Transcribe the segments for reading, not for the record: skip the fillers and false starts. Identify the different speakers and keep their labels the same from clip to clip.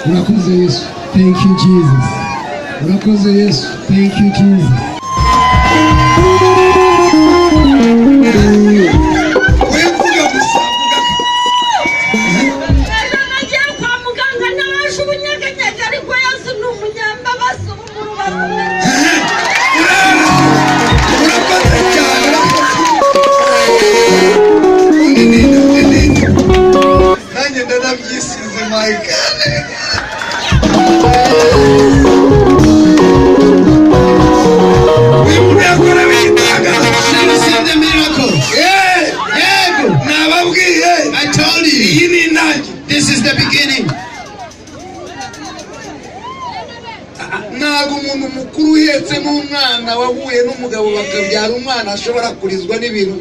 Speaker 1: Urakoze Yesu. Thank you Jesus. Urakoze Yesu. Thank you Jesus.
Speaker 2: This is the beginning. Ntabwo umuntu mukuru uhetse n'umwana wahuye n'umugabo bakabyara umwana ashobora kurizwa n'ibintu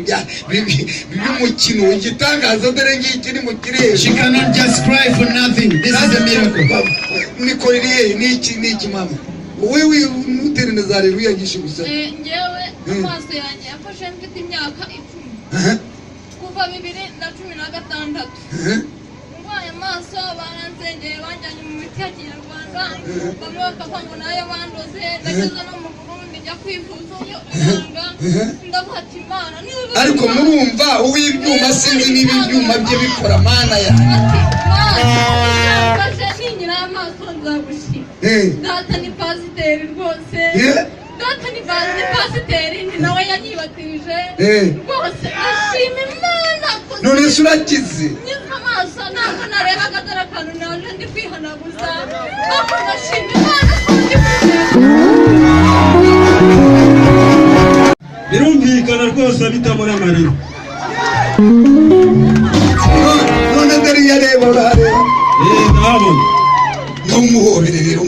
Speaker 2: by'umukino igitangaza dore ngiki ni mu kirere.
Speaker 3: She cannot just cry for nothing. This is the miracle.
Speaker 2: Nikoreye niki mama wewe muterene haleluya nyinshi gusa.
Speaker 4: Ngewe amaso yanjye yafashe mfite imyaka 10 kuva 2016. Amaso baransengeye banjyanye mu miti ya Kinyarwanda bamwe bakavuga ngo nayo bandoze ndageze no mu Burundi njya kwivuza muganga ndamuhata Imana
Speaker 2: ariko murumva uw'ibyuma sinzi niba ibyuma bye bikora mana ya
Speaker 4: kaje ninyira amaso nzagushira data ni pasiteri rwose data ni pasiteri ni nawe yanyibatije rwose ashima Imana
Speaker 2: none surakize
Speaker 4: amaso ntabwo nareba agatara kantu naje ndi kwihanaguza ako ndashima Imana
Speaker 5: birumvikana rwose bitamura amarira
Speaker 2: none dore yareba urareba
Speaker 5: ndahabona
Speaker 2: n'umuhobere rero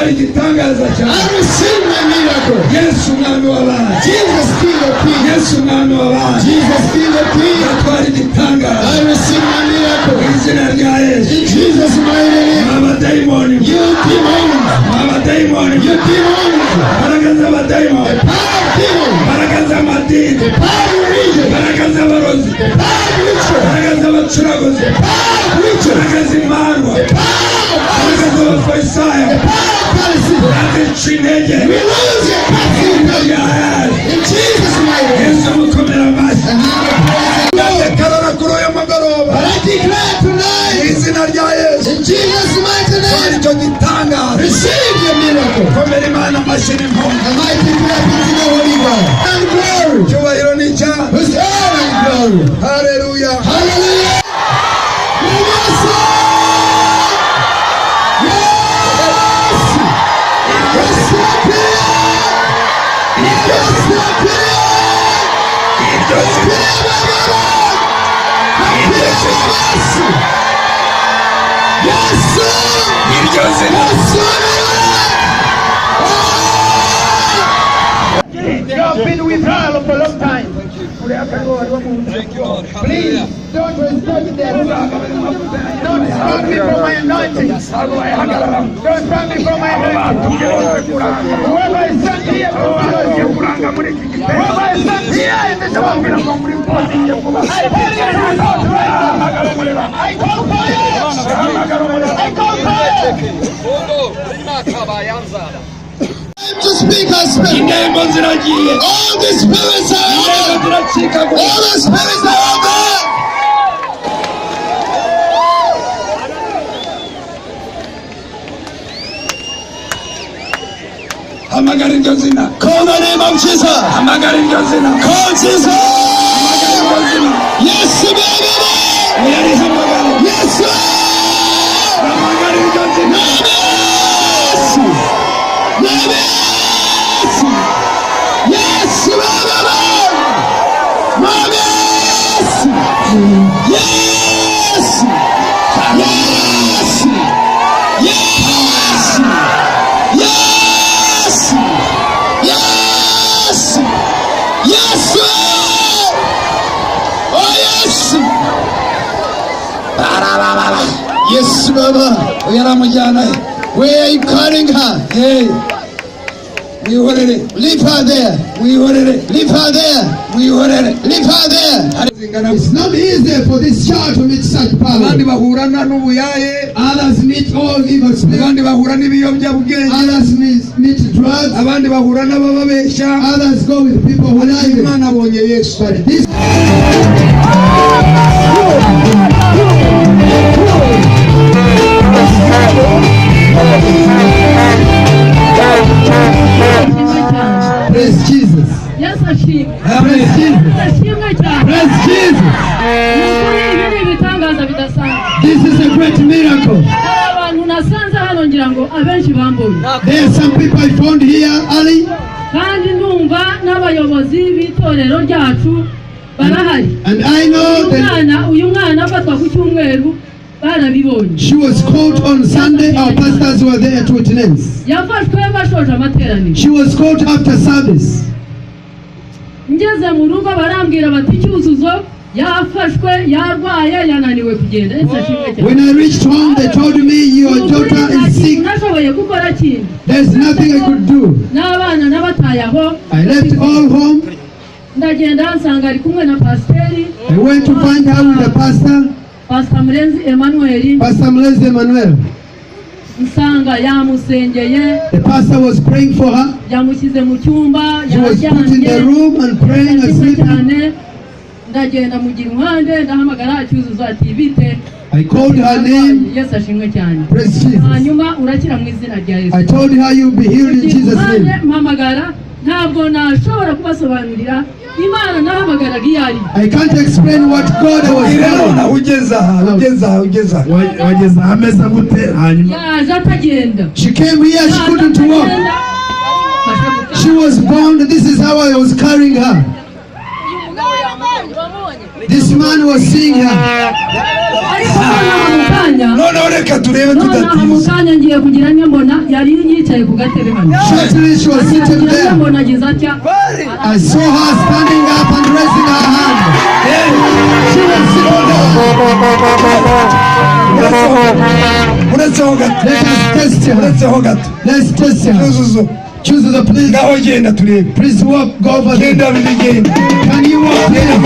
Speaker 1: igitangaza cyane. I receive my miracle. Yesu mwami w'abana. Jesus King of Kings. Yesu mwami w'abana. Jesus King of Kings. Yatwara igitangaza. I receive my miracle. Izina rya Yesu. In Jesus mighty name. Mama daimoni. You demons. Mama daimoni. You demons. Barakaza abadaimoni. The power of demons. Barakaza amadini. The power of religion. Barakaza abarozi. The power of ritual. Barakaza abacuraguzi. The power of ritual. Barakaza imandwa. The power of barakaza abafarisayo. The power of Pharisee. We lose your capacity. In Jesus' mighty name. But I declare tonight. In Jesus' mighty name. Receive your miracle. And I declare to the Holy God. And glory. With honor and glory.
Speaker 2: Hallelujah.
Speaker 1: Hallelujah.
Speaker 6: You have been withdrawal for a long time. Please don't respect them. Don't stop me from my anointing. Don't stop me from my anointing. Whoever is sent here, whoever is sent here in this world, I tell you not right now. I call for you. I call for you.
Speaker 1: To speak our spirit. All the spirits are open. All the spirits are open. Call the name of Jesus. Call Jesus. Yes, baby. Yes, sir. Yes! Yes, Baba. Where are you carrying her? Hey. Leave her there. Leave her there. Leave her there. It's not easy for this child to meet such power. Others meet all evil spirits. Others meet drugs. Others go with people who lie. But this Praise Jesus.
Speaker 7: Yes, Ashim.
Speaker 1: Praise Jesus. Praise Jesus. This is a great miracle. There are some people I found here early. And I know that she was caught on Sunday. Our pastors were there to witness. She was caught after service. When I reached home, they told me your daughter is sick. There's nothing I could do. I left all home. I went to find her with the pastor. Pastor Mlenzi Emmanuel. The pastor was praying for her. She was put in the room and praying and sleeping. I called her name. Praise Jesus. I told her you'll be healed in Jesus' name. I can't explain what God was doing. She came here, she couldn't walk. She was bound. This is how I was carrying her. This man was seeing her. Shortly she was seated there. I saw her standing up and raising her hand. She was sitting down. Let us test her. Let's test her. Choose the place. Please walk, go over there. Can you walk here?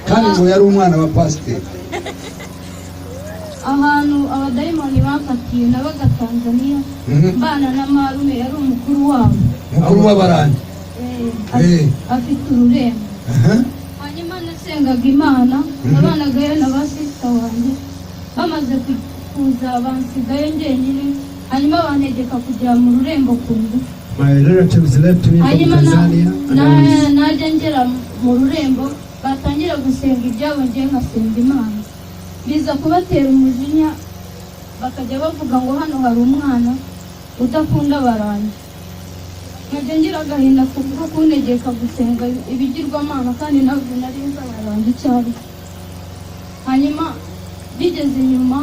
Speaker 2: kandi ngo yari umwana wa pasiteri.
Speaker 4: Ahantu abadayimoni bafatiye nabaga Tanzania, mbana na marume yari umukuru wabo.
Speaker 2: Umukuru w'abarangi.
Speaker 4: Afite ururembo. Hanyuma nasengaga Imana, nabanagayo na basista wanjye. Bamaze kuza bansigaye njyenyine, hanyuma bantegeka kujya mu rurembo kundu.
Speaker 1: My relatives left me from Tanzania.
Speaker 4: Najya ngera mu rurembo batangira gusenga ibyabo ngiye nkasenga Imana. Biza kubatera umujinya bakajya bavuga ngo hano hari umwana udakunda abarangi. Nkajya ngira agahinda kuko kuntegeka gusenga ibigirwamana kandi ntabwo nari nzi abarangi cyane. Hanyuma bigeze inyuma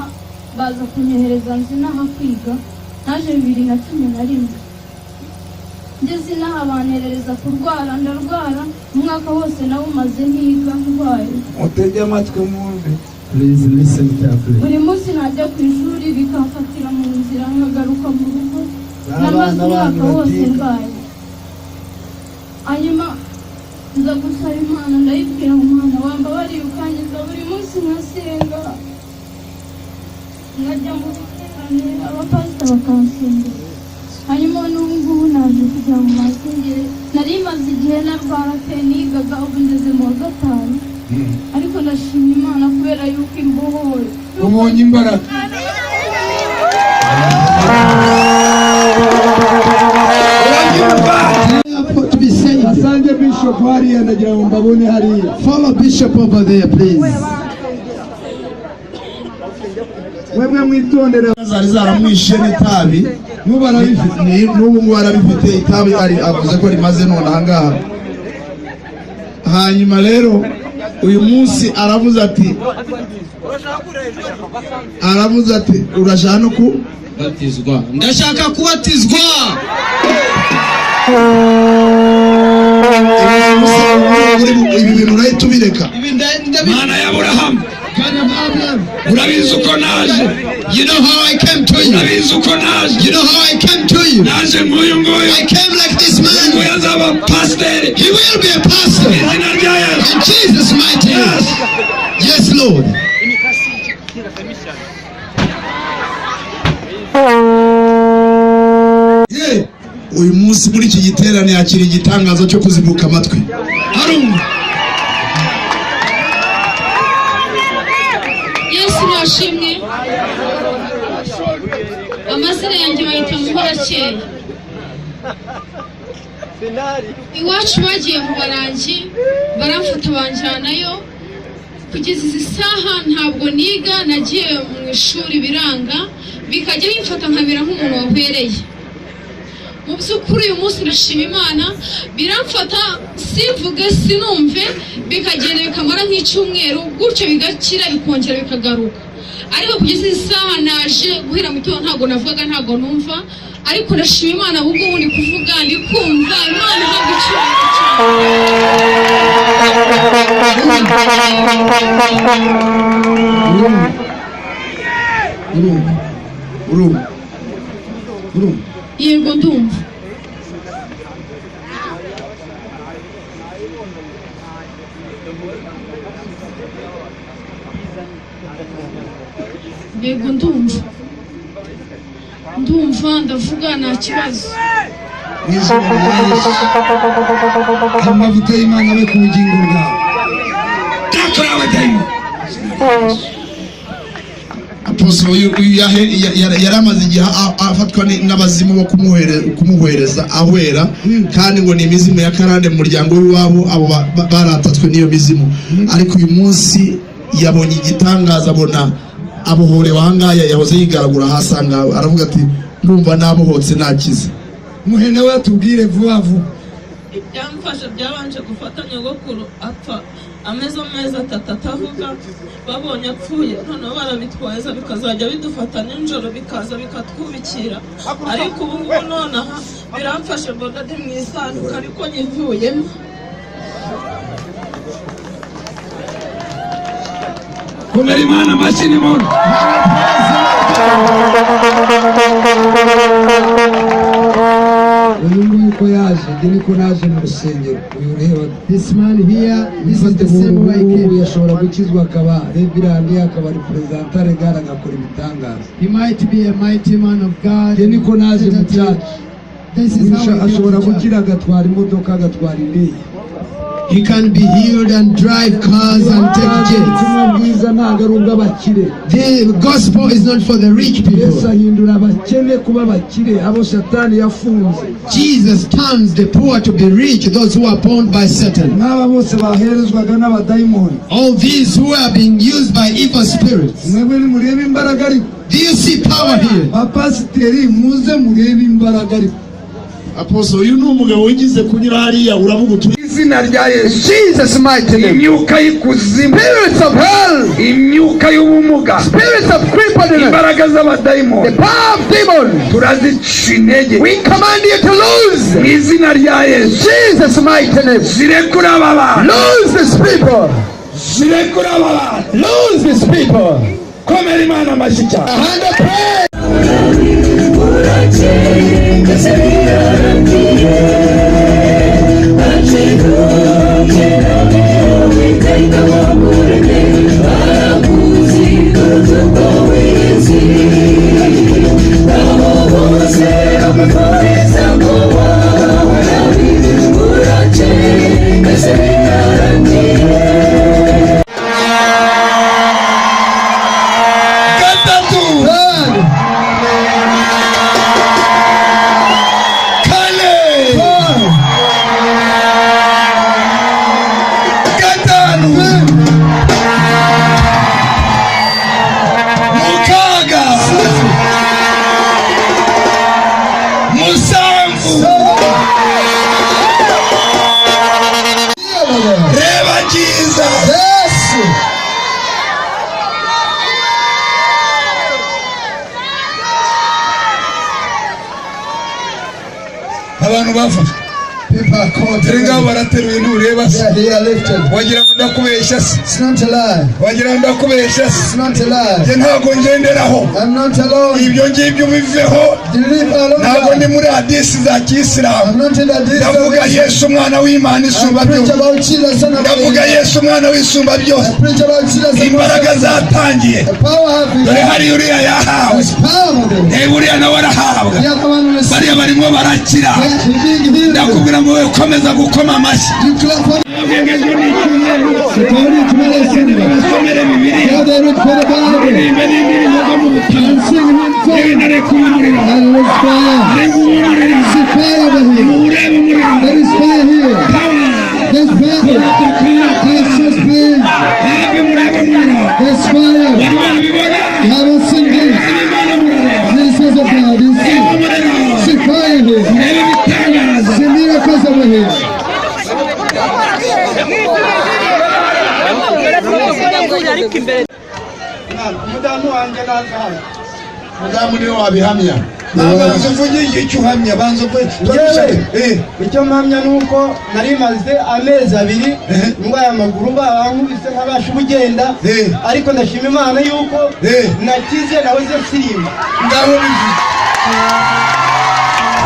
Speaker 4: baza kunyohereza nzi n'aha kwiga. Naje 2011. Ngeze inaha banerereza kurwara ndarwara umwaka wose nawe umaze ntiga ndwaye.
Speaker 2: Utege amatwi mwumve.
Speaker 1: Please listen carefully.
Speaker 4: Buri munsi najya ku ishuri bikamfatira mu nzira nkagaruka mu rugo namaze umwaka wose ndwaye. Hanyuma nza gusaba Imana ndayibwira Imana wambabariye ukangiza buri munsi nkasenga. Nkajya mu rukerane abapasita bakansengera. Hanyuma n'ubu naje kujya mu masengero. Nari maze igihe narwara pe nigaga ubu ngeze mu wa 5. Ariko ndashima Imana kubera yuko imbohoye.
Speaker 2: Ubonye imbaraga.
Speaker 1: To be saved.
Speaker 2: Asante Bishop
Speaker 1: hariya ndagira ngo mbabone hariya.
Speaker 3: Follow Bishop over there, please.
Speaker 1: Mwebwe mwitondera
Speaker 3: Zari zaramwishe n'itabi.
Speaker 1: n'ubu arabifite.
Speaker 3: N'ubu ngo arabifite itabi avuze ko rimaze none ahangaha. Hanyuma rero uyu munsi aravuze ati urashaka no kubatizwa. Ndashaka kubatizwa. Ibi bintu nayo tubireka.
Speaker 1: Mana ya Abrahamu, urabizi uko naje.
Speaker 3: You know how I came to you.
Speaker 1: Urabizi uko naje.
Speaker 3: You know how I came to you.
Speaker 1: Naje nk'uyu nguyu.
Speaker 3: I came like this man.
Speaker 1: Ngo yazaba pastor.
Speaker 3: He will be a pastor.
Speaker 1: Izina rya Yesu.
Speaker 3: In Jesus' mighty name. Yes, Lord. Uyu munsi muri iki giterane yakira igitangazo cyo kuzibuka amatwi. Arumva.
Speaker 4: Yesu nashimwe. Amazina yanjye bayita Muhorakeye. Iwacu bagiye mu Barangi baramfata banjyanayo. Kugeza izi saha ntabwo niga, nagiye mu ishuri biranga bikajya bimfata nkabira nk'umuntu wahwereye. Mu by'ukuri uyu munsi ndashima Imana, biramfata simvuge sinumve, bikagenda bikamara nk'icyumweru gutyo bigakira bikongera bikagaruka. Ariko kugeza izi saha naje guhera mu gitondo ntabwo navugaga, ntabwo numva, ariko ndashima Imana ahubwo ubu ndi kuvuga ndi kumva. Imana ihabwa icyubahiro
Speaker 3: Urumva.
Speaker 4: Yego ndumva. Yego ndumva. Ndavuga nta kibazo.
Speaker 1: Amavuta y'Imana abe ku bugingo bwawe. Takurawe dayimo.
Speaker 3: Apostle uyu yaramaze igihe afatwa n'abazimu bo kumuhwereza ahwera, kandi ngo ni imizimu ya karande mu muryango w'iwabo abo baratatswe n'iyo mizimu. Ariko uyu munsi yabonye igitangaza, abona abohorewe ahangaha. Yahoze yigaragura hasanga aravuga ati ndumva nabohotse nakize.
Speaker 1: Muhene we tubwire vuba vuba.
Speaker 7: Ibyamfasha byabanje gufata nyogokuru apfa amezi 3 atavuga, babonye apfuye noneho barabitwaza bikazajya bidufata nijoro bikaza bikatwubikira. Ariko ubu ngubu nonaha biramfashe mbona ndi mu isanduka ariko nyivuyemo.
Speaker 1: Komera Imana amashyi n'impundu. Uyu nguyu ko yaje, dore ko naje mu rusengero. Uyu ureba,
Speaker 3: This man here, this is the same way he came.
Speaker 1: yashobora gukizwa akaba reverandi, akaba representa regara, agakora ibitangaza.
Speaker 3: He might be a mighty man of God.
Speaker 1: Dore ko naje mu cyacu.
Speaker 3: This is how
Speaker 1: ashobora
Speaker 3: he
Speaker 1: gukira agatwara imodoka, agatwara indege.
Speaker 3: He can be healed and drive cars and take jets.
Speaker 1: Ubutumwa bwiza ntabwo ari ubw'abakire.
Speaker 3: The gospel is not for the rich
Speaker 1: Yesu
Speaker 3: people.
Speaker 1: ahindura abakene kuba abakire, abo Satani yafunze.
Speaker 3: Jesus turns the poor to be rich, those who are bound by Satan.
Speaker 1: N'aba bose baherezwaga n'abadayimoni.
Speaker 3: All these who are being used by evil spirits.
Speaker 1: Mwebwe nimurebe imbaraga ariko.
Speaker 3: Do you see power here?
Speaker 1: Bapasiteri muze murebe imbaraga ariko.
Speaker 3: Apostle, uyu ni umugabo wigize kunyura hariya, uravuga uti
Speaker 1: Izina rya Yesu.
Speaker 3: Jesus mighty name.
Speaker 1: Imyuka y'ikuzimu.
Speaker 3: Spirits of hell.
Speaker 1: Imyuka y'ubumuga.
Speaker 3: Spirits of crippleness.
Speaker 1: Imbaraga z'abadayimoni.
Speaker 3: The power of demons.
Speaker 1: Turazica intege.
Speaker 3: We command you to lose.
Speaker 1: Mu izina rya Yesu.
Speaker 3: Jesus mighty name.
Speaker 1: Zirekura aba bantu.
Speaker 3: Lose these people.
Speaker 1: Zirekura aba bantu.
Speaker 3: Lose these people.
Speaker 1: Komera Imana amashyi cyane.
Speaker 3: A hand of praise.
Speaker 1: reba cyiza abantu bafashwe dore ngabo barateruye ntureba se wagira ngo ndakubeshya se wagira ngo ndakubeshya se njye ntabwo ngenderaho ibyo ngibyo biveho ntabwo ndi muri hadisi za kisilamu ndavuga Yesu umwana w'Imana isumba byose ndavuga Yesu umwana w'isumba byose imbaraga zatangiye dore hari uriya yahawe uriya nawe arahabwa bariya barimo barakira ndakubwira ngo wowe komeza gukoma amashyi mudamu niwe wabihamya banza uvuge icyo uhamya banza
Speaker 8: icyo mpamya nuko nari maze amezi abiri ndwaye amaguru bankubise nkabasha ubugenda ariko ndashima Imana yuko nakize nahoze nsirimba
Speaker 1: ngaho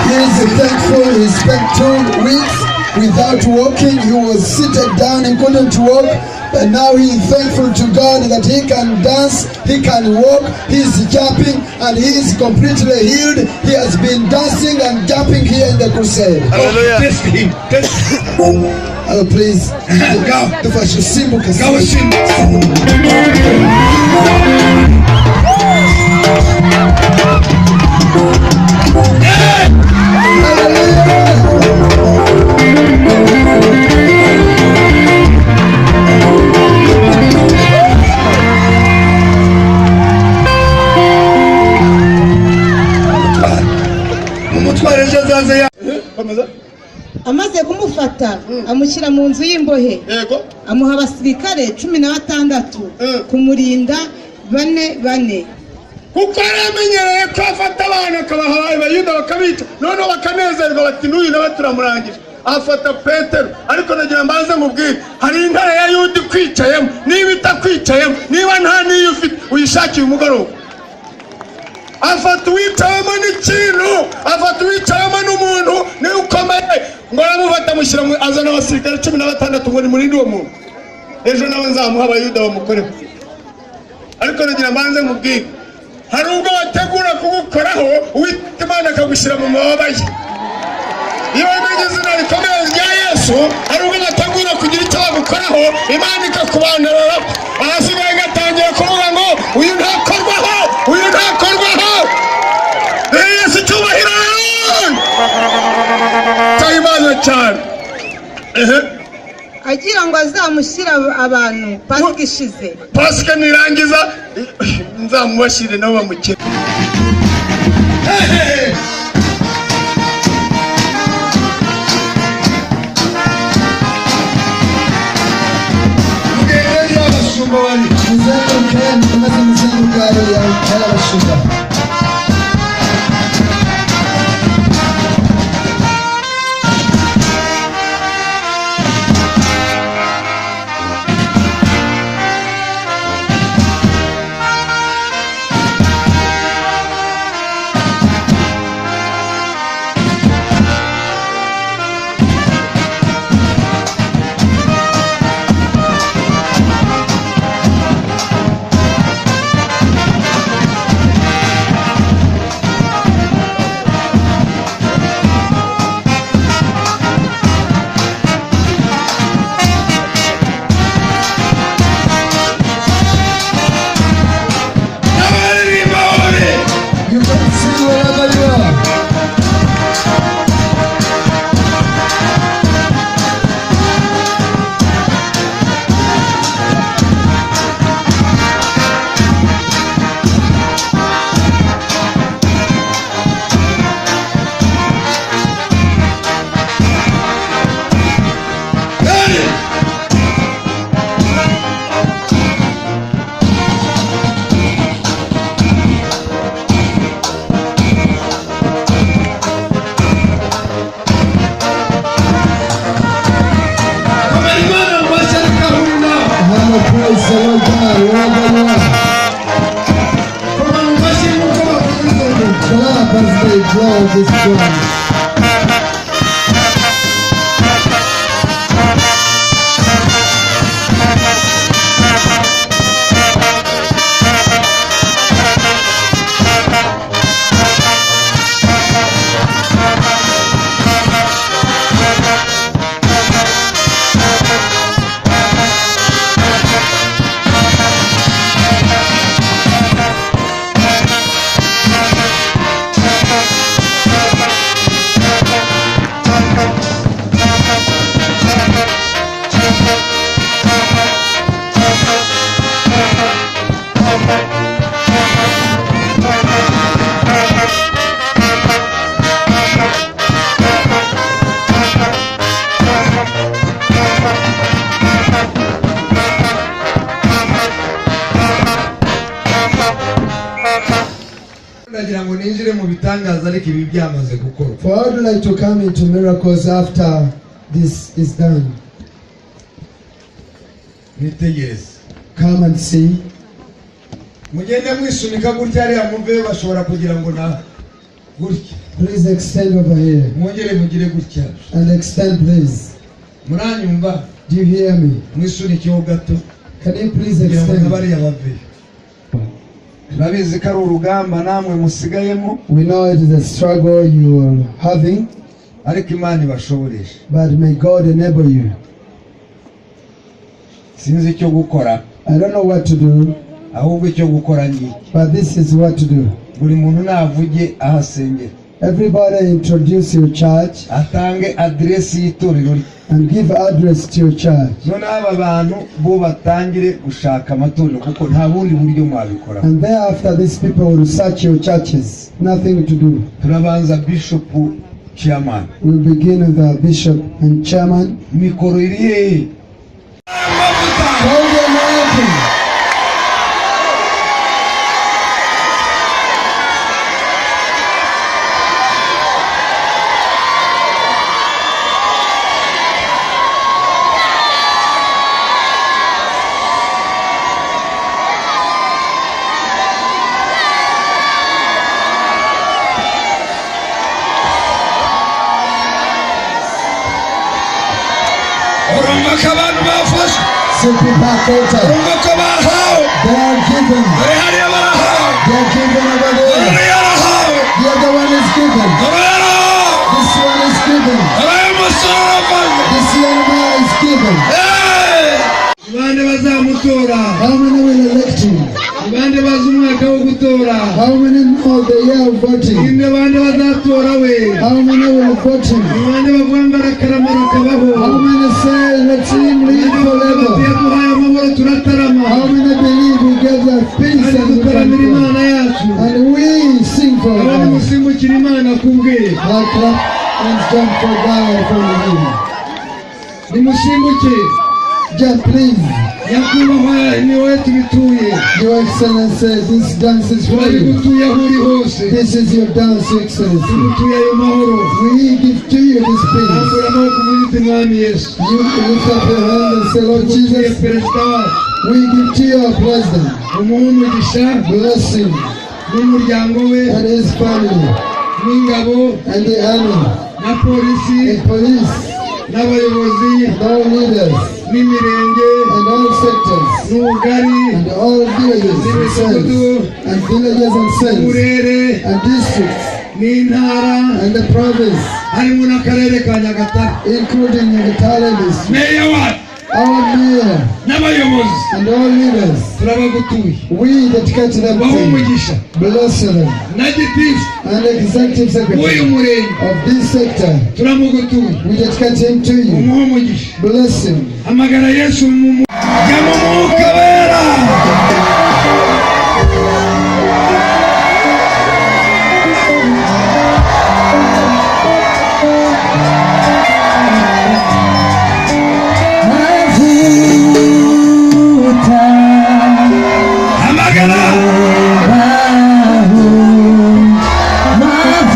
Speaker 9: He is thankful. He spent 2 weeks without walking. He was seated down and couldn't walk. But now he is thankful to God that he can dance, he can walk, he is jumping, and he is completely healed. He has been dancing and jumping here in the crusade.
Speaker 1: Hallelujah. Test him.
Speaker 9: Oh, please. Go. The first symbol.
Speaker 1: Go sing.
Speaker 10: amaze kumufata amushyira mu nzu y'imbohe amuha abasirikare 16 kumurinda 4
Speaker 8: kuko aramenyereye ko afata abantu akabaha abayuda bakabica noneho bakanezerwa bati n'uyu nawe turamurangije afata Petero ariko nagira mbanze mubwire hari intare ya Yuda kwicayemo niba itakwicayemo niba nta niyo ufite uyishakiye umugoroba afata uwicayemo n'ikintu afata uwicayemo n'umuntu niwe ukomeye ngo aramufata amushyira azana abasirikare 16 ngo ni muri uwo muntu ejo nawe nzamuha abayuda bamukoreho ariko nagira mbanze mubwire hari ubwo bategura kugukoraho uwita Imana akagushyira mu mababa ye iyo wamenye izina rikomeye rya Yesu hari ubwo bategura kugira icyo bagukoraho Imana ikakubanurira ahasigaye gatangiye kuvuga ngo uyu ntakorwaho uyu ntakorwaho Yesu cyubahiro Imana cyane
Speaker 10: agira ngo azamushyira abantu Pasika ishize
Speaker 8: Pasika nirangiza nzamubashyire nabo bamukire
Speaker 9: God.
Speaker 2: ndagira ngo ninjire mu bitangaza ariko ibi byamaze gukora.
Speaker 9: For I would like to come into miracles after this is done.
Speaker 2: Nitegereze.
Speaker 9: Come and see.
Speaker 2: Mugende mwisunika gutya ariya muve bashobora kugira ngo na gutya.
Speaker 9: Please extend over here.
Speaker 2: Mwongere mugire gutya.
Speaker 9: And extend, please.
Speaker 2: Muranyumva?
Speaker 9: Do you hear me?
Speaker 2: Mwisunikeho gato.
Speaker 9: Can you please extend?
Speaker 2: Bariya bave. Turabizi ko ari urugamba namwe musigayemo.
Speaker 9: We know it is a struggle you are having.
Speaker 2: Ariko Imana ibashoboreshe.
Speaker 9: But may God enable you.
Speaker 2: Sinzi icyo gukora.
Speaker 9: I don't know what to do.
Speaker 2: Ahubwo icyo gukora ngiki.
Speaker 9: But this is what to do.
Speaker 2: Buri muntu navuge ahasengera.
Speaker 9: Everybody introduce your church.
Speaker 2: Atange address y'itorero rye.
Speaker 9: And give address to your church.
Speaker 2: None aba bantu bo batangire gushaka amatorero kuko nta bundi buryo mwabikora.
Speaker 9: And thereafter these people will search your churches. Nothing to do.
Speaker 2: Turabanza bishop chairman.
Speaker 9: We'll begin with the bishop and chairman.
Speaker 2: Mikoro iri hehe?
Speaker 9: Hold your mountain. Simply back altar. They are given. They are given over there. The other one is given. This one is given. This young man is given. How many will elect him? How many know the year of voting? How many will vote him? How many say let him live forever? How many believe he gives us peace and we sing for God? Clap and jump for God from him. Just please. Your Excellency, this dance is for you. This is your dance, Excellency. We give to you this peace. You lift up your hand and say, Lord Jesus, we give to you our President. Bless him and his family and the army and police and all leaders and all sectors and all villages and cells and villages and cells and districts and the province including Nyagatare district. Our mayor and all leaders, we dedicate them to you. Bless them. And executive secretary of this sector, we dedicate him to you. Bless him.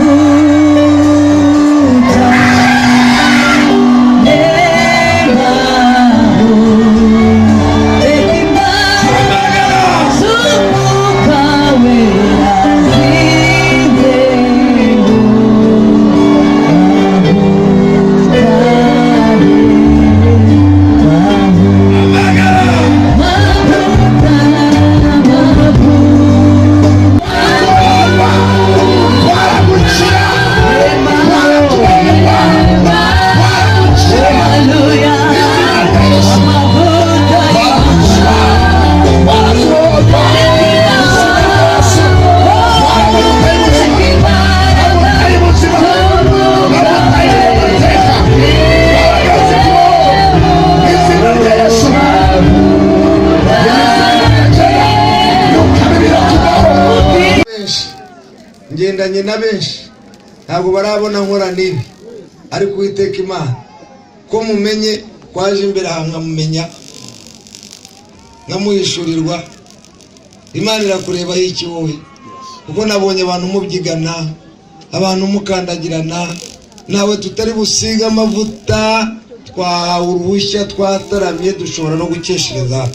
Speaker 11: Mafuta
Speaker 2: na benshi ntabwo barabona nkora nibi, ariko Uwiteka Imana ko mumenye kwaje imbere aha nkamumenya nkamuhishurirwa. Imana irakurebaho iki wowe? Kuko nabonye abantu mubyigana, abantu mukandagirana, nawe tutari busiga amavuta, twahawe uruhushya, twataramye, dushobora no gukeshereza.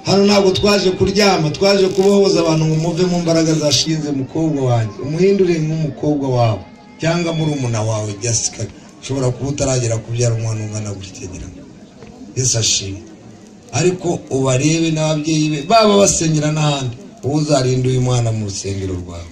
Speaker 2: Hano ntabwo twaje kuryama, twaje kubohoza abantu ngo muve mu mbaraga zashinze mukobwa wanjye, umuhindure nk'umukobwa wawe cyangwa murumuna wawe Jessica, ushobora kuba utaragera kubyara umwana ungana gutya. Yesu ashimwe. Ariko ubarebe n'ababyeyi be baba basengera n'ahandi, uzarinda uyu mwana mu rusengero rwawe.